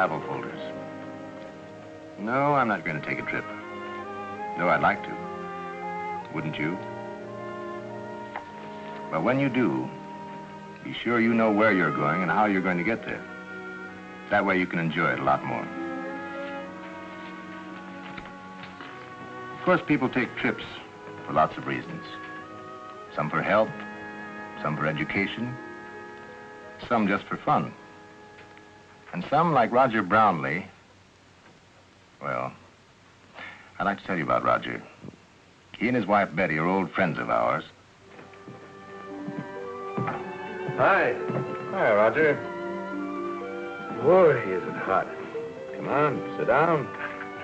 travel folders. No, I'm not going to take a trip. Though I'd like to. Wouldn't you? But when you do, be sure you know where you're going and how you're going to get there. That way you can enjoy it a lot more. Of course, people take trips for lots of reasons. Some for health, some for education, some just for fun. And some, like Roger Brownlee, well, I'd like to tell you about Roger. He and his wife, Betty, are old friends of ours. Hi. Hi, Roger. Boy, is it hot. Come on, sit down.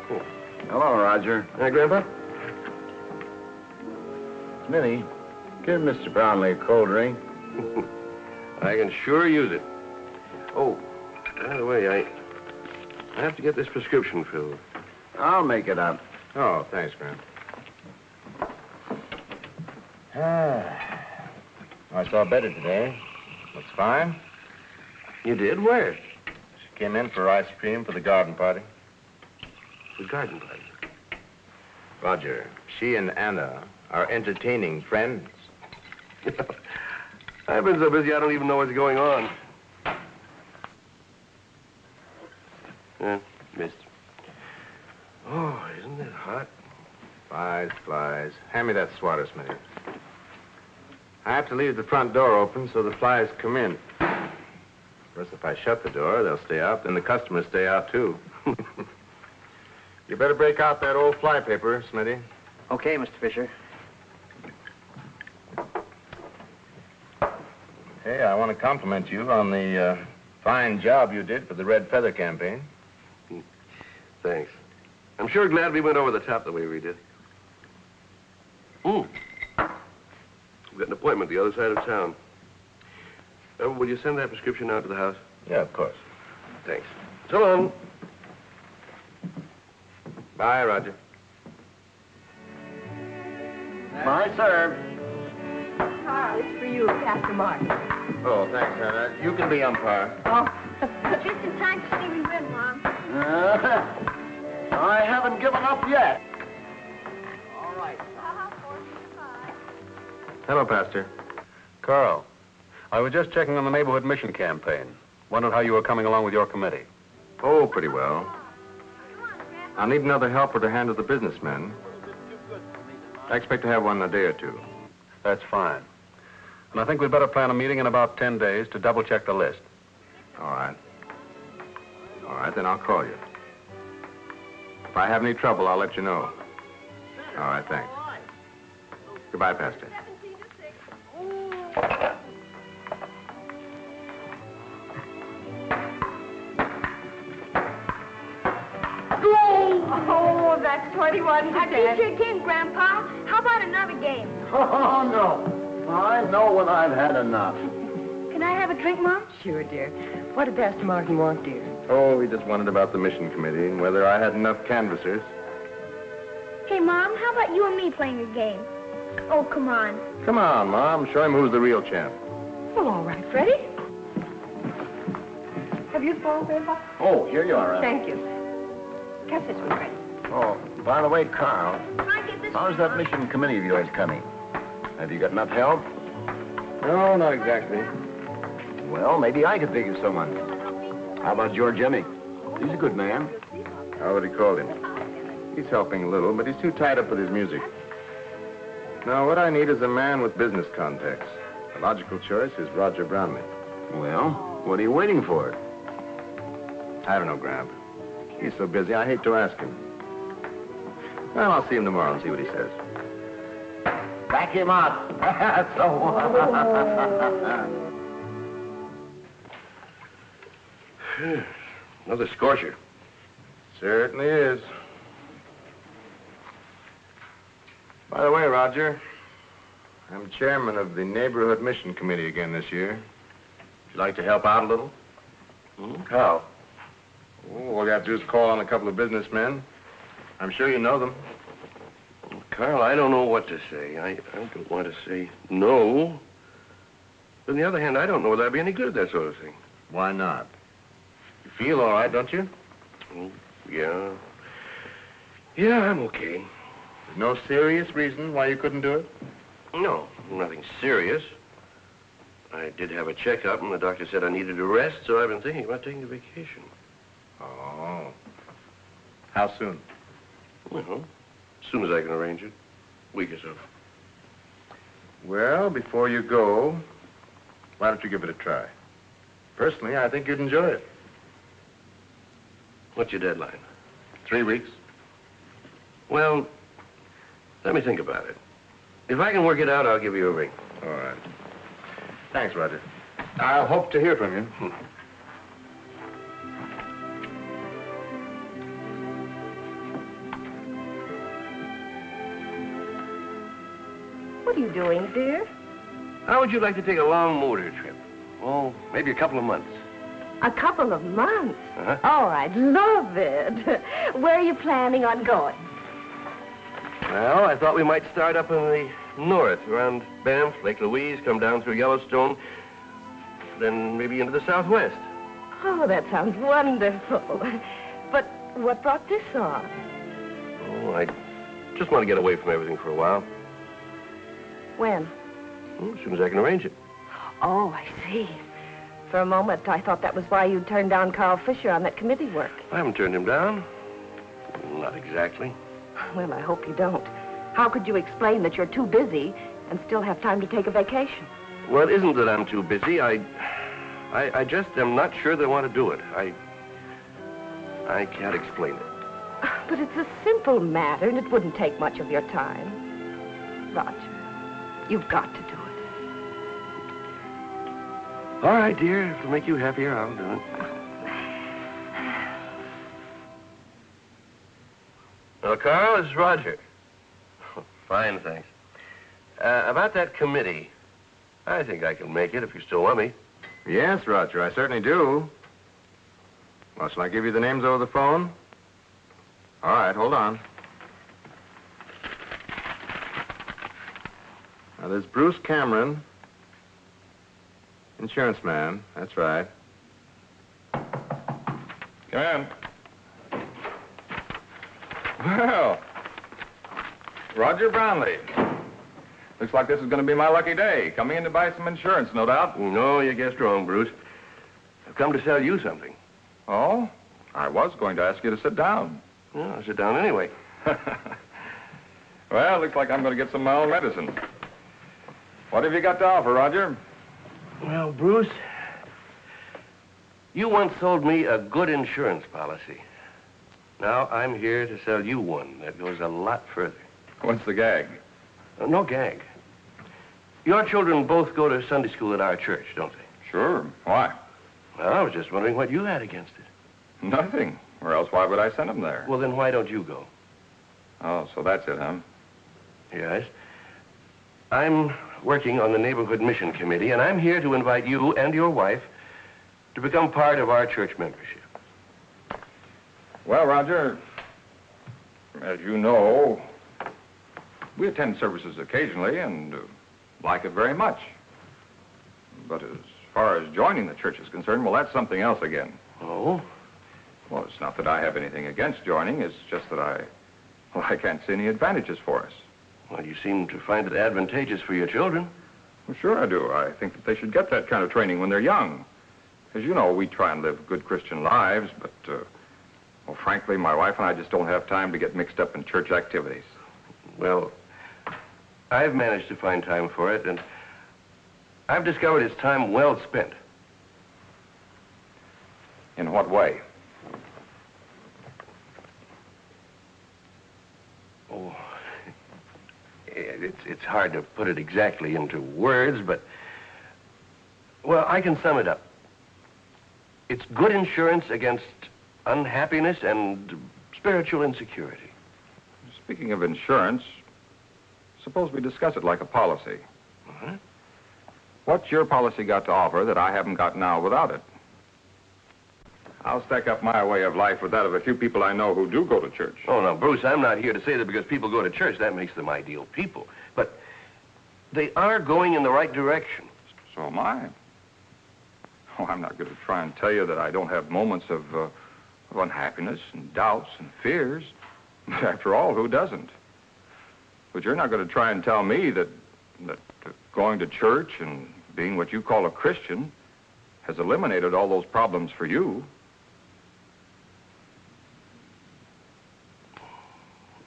Cool. Hello, Roger. Hi, Grandpa. Smithy, give Mr. Brownlee a cold drink. I can sure use it. Oh, by the way, I have to get this prescription filled. I'll make it up. Oh, thanks, Grandpa. I saw Betty today. Looks fine. You did? Where? She came in for ice cream for the garden party. The garden party. Roger, she and Anna are entertaining friends. I've been so busy I don't even know what's going on. Missed. Oh, isn't it hot? Flies, flies. Hand me that swatter, Smitty. I have to leave the front door open so the flies come in. Of course, if I shut the door, they'll stay out, then the customers stay out, too. You better break out that old fly paper, Smitty. Okay, Mr. Fisher. Hey, I want to compliment you on the fine job you did for the Red Feather campaign. Thanks. I'm sure glad we went over the top the way we did. We've got an appointment the other side of town. Will you send that prescription out to the house? Yeah, of course. Thanks. So long. Bye, Roger. My serve. Carl, it's for you, Pastor Martin. Oh, thanks, Anna. You can be umpire. Oh, just in time to see me win, Mom. I haven't given up yet. All right. Hello, Pastor. Carl, I was just checking on the neighborhood mission campaign. Wondered how you were coming along with your committee. Oh, pretty well. I'll need another helper to handle the businessmen. I expect to have one in a day or two. That's fine. And I think we'd better plan a meeting in about 10 days to double-check the list. All right. All right, then I'll call you. If I have any trouble, I'll let you know. All right, thanks. Goodbye, Pastor. Oh, that's 21 to 10. I beat your team, Grandpa. How about another game? Oh, no. I know when I've had enough. Can I have a drink, Mom? Sure, dear. What did Pastor Martin want, dear? Oh, he just wondered about the mission committee and whether I had enough canvassers. Hey, Mom, how about you and me playing a game? Oh, come on. Come on, Mom. Show him who's the real champ. Well, all right, Freddie. Have you phoned, Grandpa? Oh, here you are, Anna. Thank you. Catch this one, Freddie. Oh, by the way, Carl, Can I get this? how's that mission committee of yours coming? Have you got enough help? No, not exactly. Well, maybe I could think of someone. How about George Emming? He's a good man. I already called him. He's helping a little, but he's too tied up with his music. Now, what I need is a man with business contacts. The logical choice is Roger Brownlee. Well, what are you waiting for? I don't know, Gramp. He's so busy, I hate to ask him. Well, I'll see him tomorrow and see what he says. Back him up. Another scorcher. Certainly is. By the way, Roger, I'm chairman of the Neighborhood Mission Committee again this year. Would you like to help out a little? How? Oh, all you have to do is call on a couple of businessmen. I'm sure you know them. Carl, I don't know what to say. I don't want to say no. But on the other hand, I don't know whether I'd be any good at that sort of thing. Why not? You feel all right, don't you? Yeah. Yeah, I'm okay. There's no serious reason why you couldn't do it? No, nothing serious. I did have a checkup, and the doctor said I needed a rest, so I've been thinking about taking a vacation. Oh. How soon? Well, as soon as I can arrange it. Week or so. Well, before you go, why don't you give it a try? Personally, I think you'd enjoy it. What's your deadline? 3 weeks. Well, let me think about it. If I can work it out, I'll give you a ring. All right. Thanks, Roger. I'll hope to hear from you. What are you doing, dear? How would you like to take a long motor trip? Oh, maybe a couple of months. A couple of months. Uh-huh. Oh, I'd love it. Where are you planning on going? Well, I thought we might start up in the north, around Banff, Lake Louise, come down through Yellowstone, then maybe into the southwest. Oh, that sounds wonderful. But what brought this on? Oh, I just want to get away from everything for a while. When? Well, as soon as I can arrange it. Oh, I see. For a moment, I thought that was why you turned down Carl Fisher on that committee work. I haven't turned him down. Not exactly. Well, I hope you don't. How could you explain that you're too busy and still have time to take a vacation? Well, it isn't that I'm too busy. I just am not sure that I want to do it. I can't explain it. But it's a simple matter, and it wouldn't take much of your time. Roger, you've got to do it. All right, dear. If it'll make you happier, I'll do it. Well, Carl, it's Roger. Fine, thanks. About that committee, I think I can make it if you still want me. Yes, Roger, I certainly do. Well, shall I give you the names over the phone? All right, hold on. Now, there's Bruce Cameron, insurance man. That's right. Come in. Well, Roger Brownlee. Looks like this is going to be my lucky day. Coming in to buy some insurance, no doubt. No, you guessed wrong, Bruce. I've come to sell you something. Oh? I was going to ask you to sit down. Well, I'll sit down anyway. Well, looks like I'm going to get some of my own medicine. What have you got to offer, Roger? Well, Bruce, you once sold me a good insurance policy. Now I'm here to sell you one that goes a lot further. What's the gag? No gag. Your children both go to Sunday school at our church, don't they? Sure. Why? Well, I was just wondering what you had against it. Nothing. Or else why would I send them there? Well, then why don't you go? Oh, so that's it, huh? Yes. I'm working on the Neighborhood Mission Committee, and I'm here to invite you and your wife to become part of our church membership. Well, Roger, as you know, we attend services occasionally and like it very much. But as far as joining the church is concerned, well, that's something else again. Oh? Well, it's not that I have anything against joining. It's just that I can't see any advantages for us. Well, you seem to find it advantageous for your children. Well, sure I do. I think that they should get that kind of training when they're young. As you know, we try and live good Christian lives, but, well, frankly, my wife and I just don't have time to get mixed up in church activities. Well, I've managed to find time for it, and I've discovered it's time well spent. In what way? Oh, it's hard to put it exactly into words, but, well, I can sum it up. It's good insurance against unhappiness and spiritual insecurity. Speaking of insurance, suppose we discuss it like a policy. Uh-huh. What's your policy got to offer that I haven't got now without it? I'll stack up my way of life with that of a few people I know who do go to church. Oh, no, Bruce, I'm not here to say that because people go to church, that makes them ideal people. But they are going in the right direction. So am I. Oh, I'm not going to try and tell you that I don't have moments of unhappiness and doubts and fears. After all, who doesn't? But you're not going to try and tell me that going to church and being what you call a Christian has eliminated all those problems for you.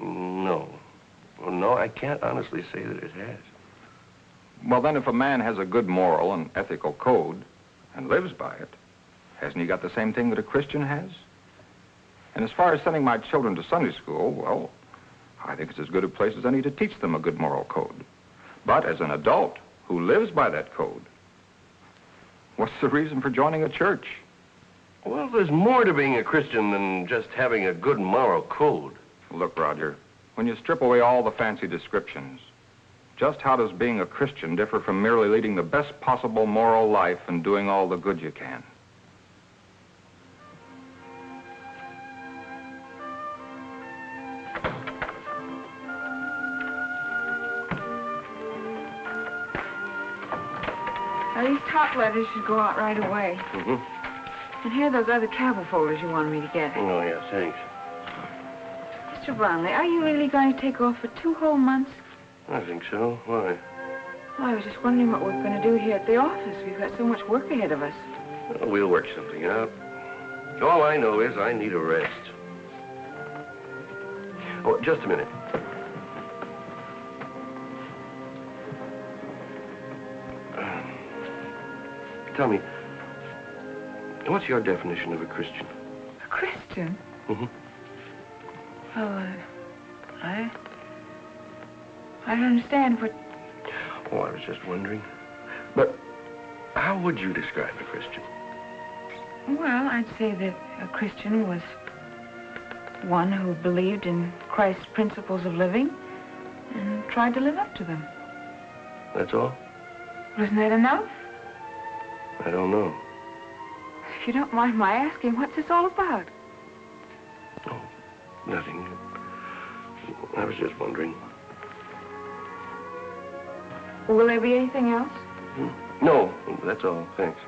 No. Well, no, I can't honestly say that it has. Well, then if a man has a good moral and ethical code and lives by it, hasn't he got the same thing that a Christian has? And as far as sending my children to Sunday school, well, I think it's as good a place as any to teach them a good moral code. But as an adult who lives by that code, what's the reason for joining a church? Well, there's more to being a Christian than just having a good moral code. Look, Roger, when you strip away all the fancy descriptions, just how does being a Christian differ from merely leading the best possible moral life and doing all the good you can? Now, these top letters should go out right away. Mm-hmm. And here are those other travel folders you wanted me to get. Oh, yeah, thanks. Mr. Brownlee, are you really going to take off for 2 whole months? I think so. Why? Well, I was just wondering what we're going to do here at the office. We've got so much work ahead of us. Well, we'll work something out. All I know is I need a rest. Oh, just a minute. Tell me, what's your definition of a Christian? A Christian? Mm-hmm. Well, I don't understand what... Oh, I was just wondering. But how would you describe a Christian? Well, I'd say that a Christian was one who believed in Christ's principles of living and tried to live up to them. That's all? Wasn't that enough? I don't know. If you don't mind my asking, what's this all about? Oh, nothing. I was just wondering. Will there be anything else? No, that's all. Thanks.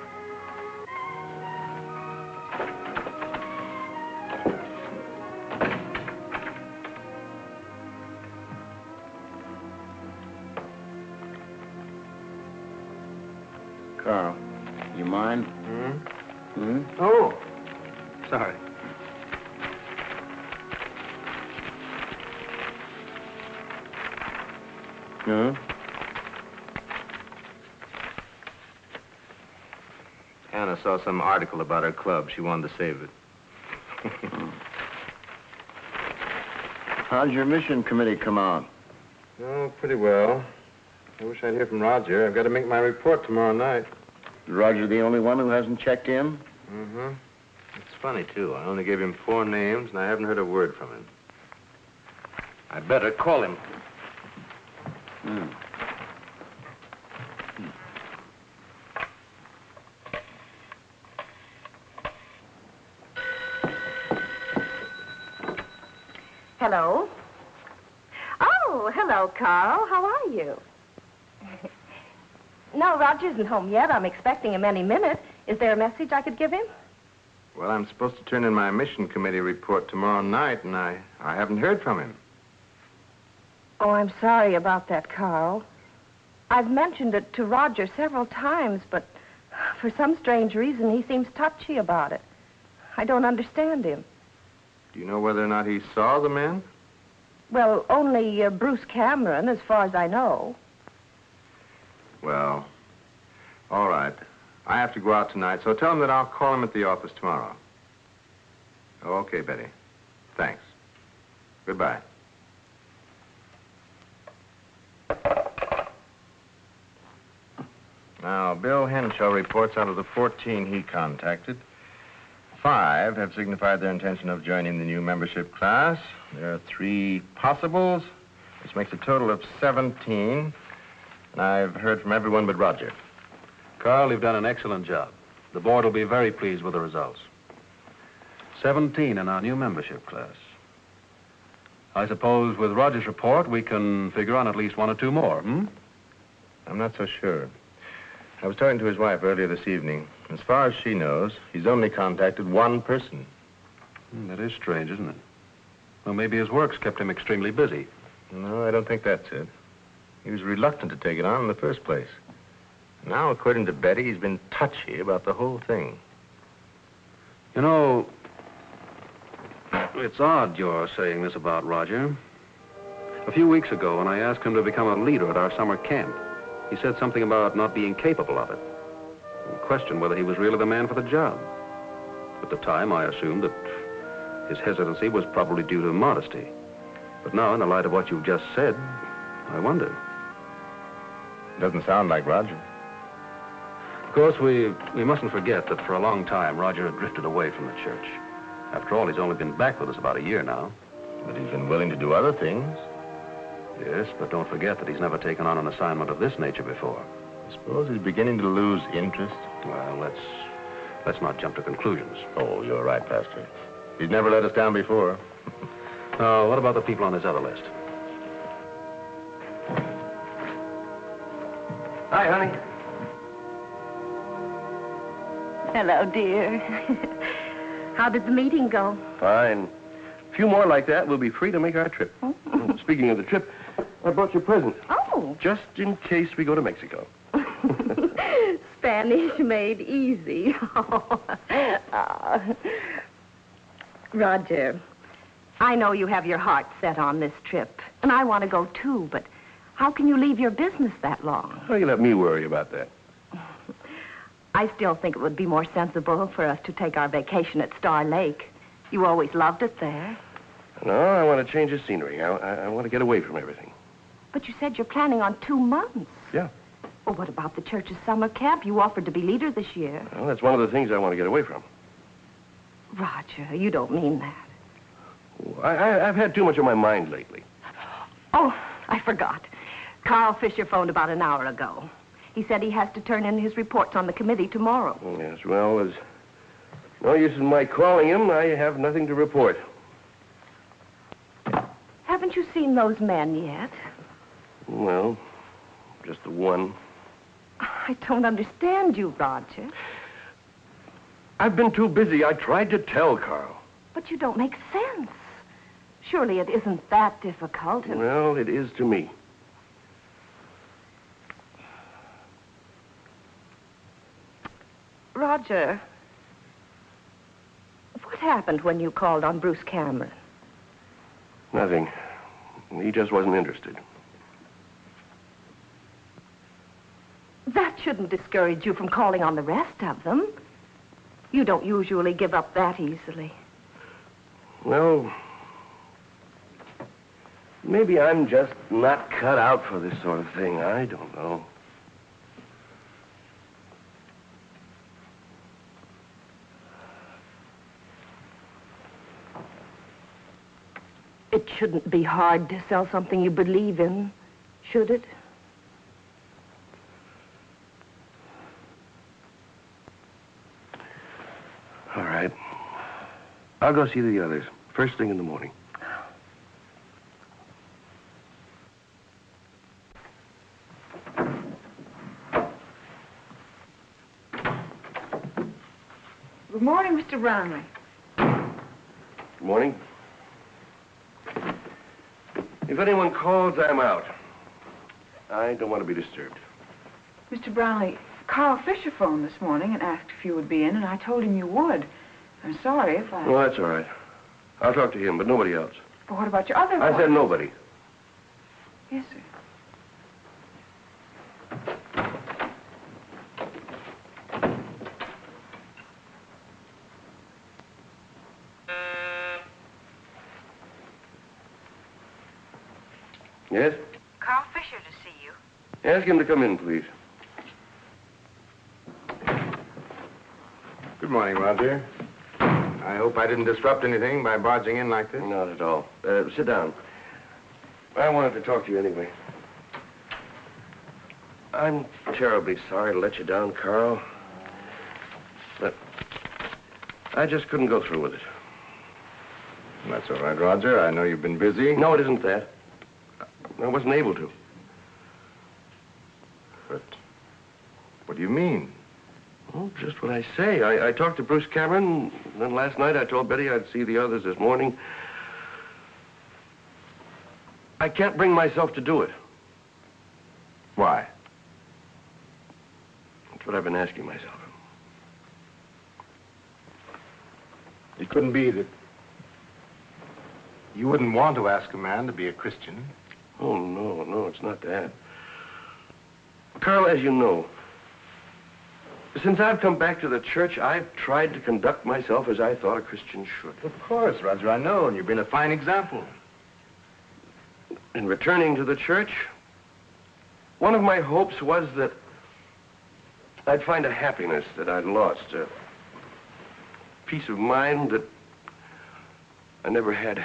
Carl, you mind? Oh, sorry. No? Anna saw some article about our club. She wanted to save it. How'd your mission committee come out? Oh, pretty well. I wish I'd hear from Roger. I've got to make my report tomorrow night. Is Roger the only one who hasn't checked in? Mm-hmm. It's funny, too. I only gave him 4 names, and I haven't heard a word from him. I better call him. Hello? Oh, hello, Carl. How are you? No, Roger isn't home yet. I'm expecting him any minute. Is there a message I could give him? Well, I'm supposed to turn in my mission committee report tomorrow night, and I haven't heard from him. Oh, I'm sorry about that, Carl. I've mentioned it to Roger several times, but for some strange reason, he seems touchy about it. I don't understand him. Do you know whether or not he saw the man? Well, only Bruce Cameron, as far as I know. Well, all right. I have to go out tonight, so tell him that I'll call him at the office tomorrow. Oh, okay, Betty. Thanks. Goodbye. Now, Bill Henshaw reports out of the 14 he contacted, 5 have signified their intention of joining the new membership class. There are 3 possibles, which makes a total of 17. And I've heard from everyone but Roger. Carl, you've done an excellent job. The board will be very pleased with the results. 17 in our new membership class. I suppose with Roger's report, we can figure on at least 1 or 2 more, I'm not so sure. I was talking to his wife earlier this evening. As far as she knows, he's only contacted one person. That is strange, isn't it? Well, maybe his work's kept him extremely busy. No, I don't think that's it. He was reluctant to take it on in the first place. Now, according to Betty, he's been touchy about the whole thing. You know, it's odd you're saying this about Roger. A few weeks ago, when I asked him to become a leader at our summer camp, he said something about not being capable of it. And questioned whether he was really the man for the job. At the time, I assumed that his hesitancy was probably due to modesty. But now, in the light of what you've just said, I wonder. Doesn't sound like Roger. Of course, we mustn't forget that for a long time, Roger had drifted away from the church. After all, he's only been back with us about a year now. But he's been willing to do other things. Yes, but don't forget that he's never taken on an assignment of this nature before. I suppose he's beginning to lose interest. Well, let's not jump to conclusions. Oh, you're right, Pastor. He's never let us down before. What about the people on his other list? Hi, honey. Hello, dear. How did the meeting go? Fine. A few more like that, we'll be free to make our trip. Speaking of the trip, I brought you a present. Oh. Just in case we go to Mexico. Spanish made easy. Roger, I know you have your heart set on this trip, and I want to go too, but how can you leave your business that long? Oh, you let me worry about that. I still think it would be more sensible for us to take our vacation at Star Lake. You always loved it there. No, I want to change the scenery. I want to get away from everything. But you said you're planning on 2 months. Yeah. Well, what about the church's summer camp? You offered to be leader this year. Well, that's one of the things I want to get away from. Roger, you don't mean that. I've had too much on my mind lately. Oh, I forgot. Carl Fisher phoned about an hour ago. He said he has to turn in his reports on the committee tomorrow. Yes, well, there's no use in my calling him. I have nothing to report. Haven't you seen those men yet? Well, just the one. I don't understand you, Roger. I've been too busy. I tried to tell Carl. But you don't make sense. Surely it isn't that difficult. Well, it is to me. Roger, what happened when you called on Bruce Cameron? Nothing. He just wasn't interested. That shouldn't discourage you from calling on the rest of them. You don't usually give up that easily. Well, maybe I'm just not cut out for this sort of thing. I don't know. It shouldn't be hard to sell something you believe in, should it? All right. I'll go see the others first thing in the morning. Good morning, Mr. Brownlee. Good morning. If anyone calls, I'm out. I don't want to be disturbed. Mr. Brownlee, Carl Fisher phoned this morning and asked if you would be in, and I told him you would. I'm sorry if I... Well, that's all right. I'll talk to him, but nobody else. But what about your other I said clients? nobody. Yes, sir. Yes? Carl Fisher to see you. Ask him to come in, please. Good morning, Roger. I hope I didn't disrupt anything by barging in like this. Not at all. Sit down. I wanted to talk to you anyway. I'm terribly sorry to let you down, Carl. But I just couldn't go through with it. That's all right, Roger. I know you've been busy. No, it isn't that. I wasn't able to. But What do you mean? Oh, just what I say. I talked to Bruce Cameron, and then last night I told Betty I'd see the others this morning. I can't bring myself to do it. Why? That's what I've been asking myself. It couldn't be that you wouldn't want to ask a man to be a Christian. Oh, no, it's not that. Carl, as you know, since I've come back to the church, I've tried to conduct myself as I thought a Christian should. Of course, Roger, I know, and you've been a fine example. In returning to the church, one of my hopes was that I'd find a happiness that I'd lost, a peace of mind that I never had.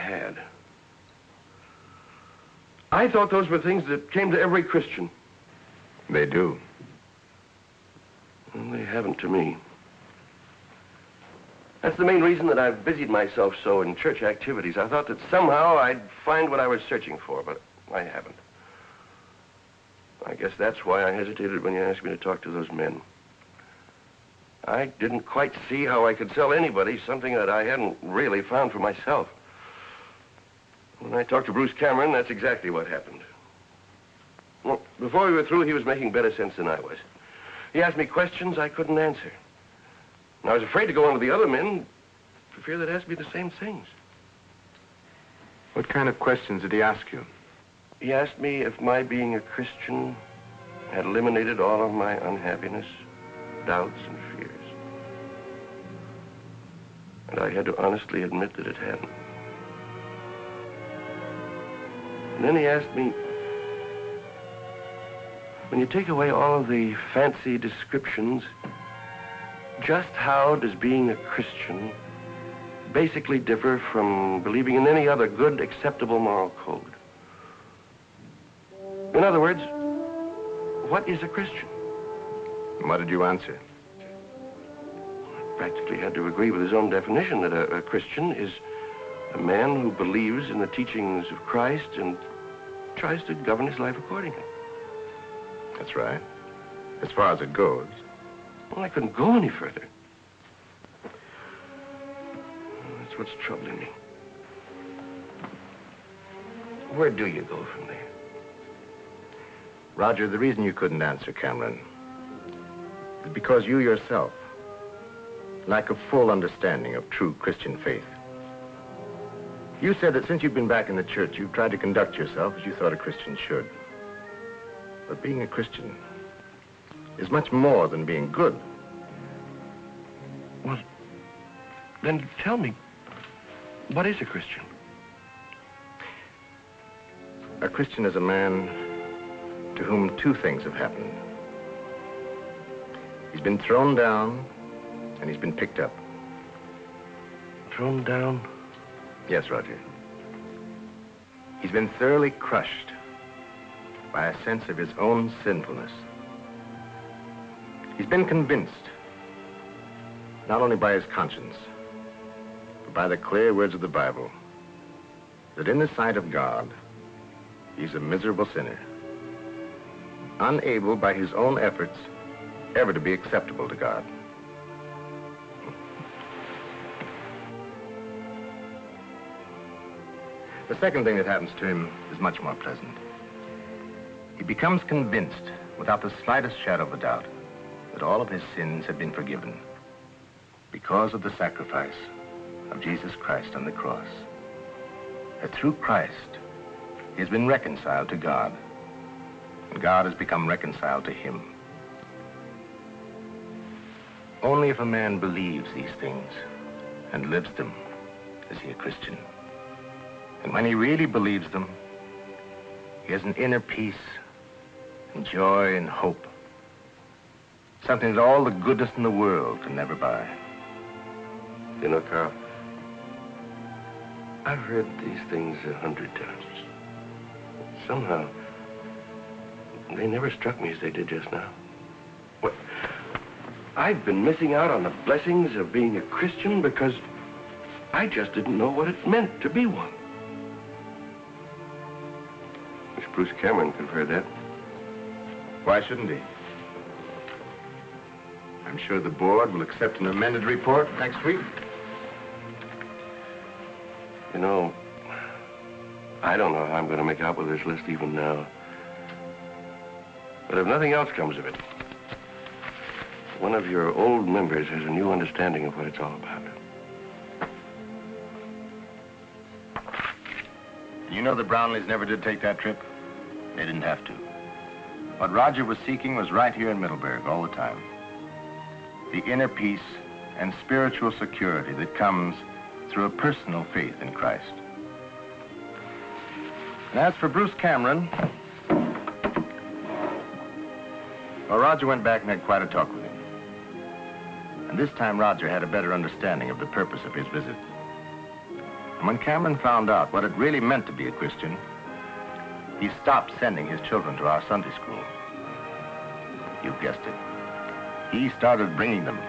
I thought those were things that came to every Christian. They do. Well, they haven't to me. That's the main reason that I've busied myself so in church activities. I thought that somehow I'd find what I was searching for, but I haven't. I guess that's why I hesitated when you asked me to talk to those men. I didn't quite see how I could sell anybody something that I hadn't really found for myself. When I talked to Bruce Cameron, that's exactly what happened. Well, before we were through, he was making better sense than I was. He asked me questions I couldn't answer. And I was afraid to go on to the other men for fear they'd ask me the same things. What kind of questions did he ask you? He asked me if my being a Christian had eliminated all of my unhappiness, doubts, and fears. And I had to honestly admit that it hadn't. And then he asked me, when you take away all of the fancy descriptions, just how does being a Christian basically differ from believing in any other good, acceptable moral code? In other words, what is a Christian? And what did you answer? I practically had to agree with his own definition that a Christian is a man who believes in the teachings of Christ and tries to govern his life accordingly. That's right. As far as it goes. Well, I couldn't go any further. That's what's troubling me. Where do you go from there? Roger, the reason you couldn't answer Cameron is because you yourself lack a full understanding of true Christian faith. You said that since you've been back in the church, you've tried to conduct yourself as you thought a Christian should. But being a Christian is much more than being good. Well, then tell me, what is a Christian? A Christian is a man to whom two things have happened. He's been thrown down and he's been picked up. Thrown down? Yes, Roger. He's been thoroughly crushed by a sense of his own sinfulness. He's been convinced, not only by his conscience, but by the clear words of the Bible, that in the sight of God, he's a miserable sinner, unable by his own efforts ever to be acceptable to God. The second thing that happens to him is much more pleasant. He becomes convinced, without the slightest shadow of a doubt, that all of his sins have been forgiven because of the sacrifice of Jesus Christ on the cross. That through Christ, he has been reconciled to God, and God has become reconciled to him. Only if a man believes these things and lives them is he a Christian. And when he really believes them, he has an inner peace and joy and hope. Something that all the goodness in the world can never buy. You know, Carl, I've heard these things 100 times. Somehow, they never struck me as they did just now. What? I've been missing out on the blessings of being a Christian because I just didn't know what it meant to be one. Wish Bruce Cameron could have heard that. Why shouldn't he? I'm sure the board will accept an amended report next week. You know, I don't know how I'm going to make out with this list even now. But if nothing else comes of it, one of your old members has a new understanding of what it's all about. You know the Brownleys never did take that trip? They didn't have to. What Roger was seeking was right here in Middleburg all the time. The inner peace and spiritual security that comes through a personal faith in Christ. And as for Bruce Cameron, well, Roger went back and had quite a talk with him. And this time Roger had a better understanding of the purpose of his visit. And when Cameron found out what it really meant to be a Christian, he stopped sending his children to our Sunday school. You guessed it. He started bringing them